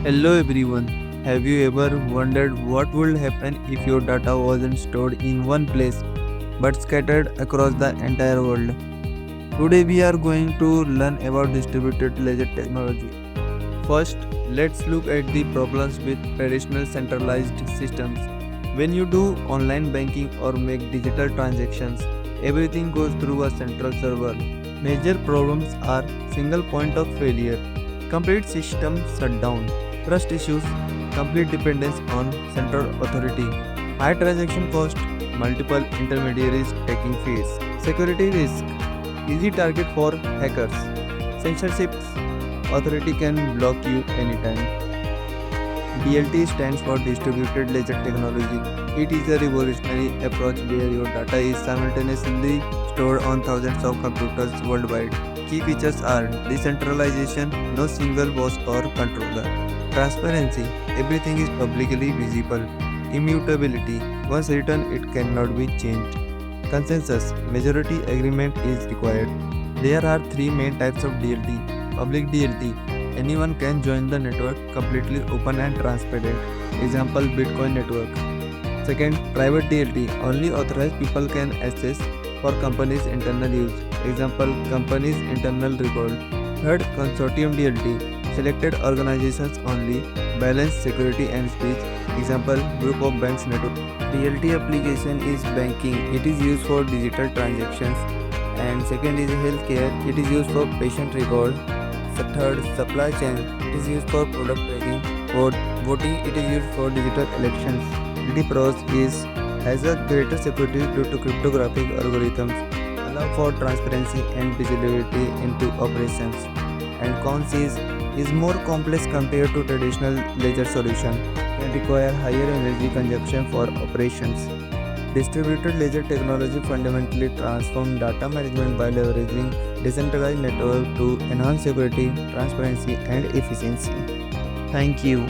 Hello everyone. Have you ever wondered what would happen if your data wasn't stored in one place but scattered across the entire world? Today we are going to learn about distributed ledger technology. First, let's look at the problems with traditional centralized systems. When you do online banking or make digital transactions, everything goes through a central server. Major problems are single point of failure, complete system shutdown, trust issues, complete dependence on central authority, high transaction cost, multiple intermediaries taking fees, security risk, easy target for hackers, censorship, authority can block you anytime. DLT stands for Distributed Ledger Technology. It is a revolutionary approach where your data is simultaneously stored on thousands of computers worldwide. Key features are decentralization, no single boss or controller. Transparency, everything is publicly visible. Immutability, once written, it cannot be changed. Consensus, majority agreement is required. There are three main types of DLT. Public DLT, anyone can join the network, completely open and transparent. Example, Bitcoin network. Second, private DLT, only authorized people can access for company's internal use. Example, company's internal record. Third, consortium DLT, selected organizations only, balance, security and speech. Example, group of banks network. DLT application is banking, it is used for digital transactions. And second is healthcare, it is used for patient record. Third, supply chain, it is used for product tracking. Fourth, voting, it is used for digital elections. The pros is has a greater security due to cryptographic algorithms, allow for transparency and visibility into operations. And cons is more complex compared to traditional ledger solution, can require higher energy consumption for operations. Distributed ledger technology fundamentally transforms data management by leveraging decentralized network to enhance security, transparency, and efficiency. Thank you.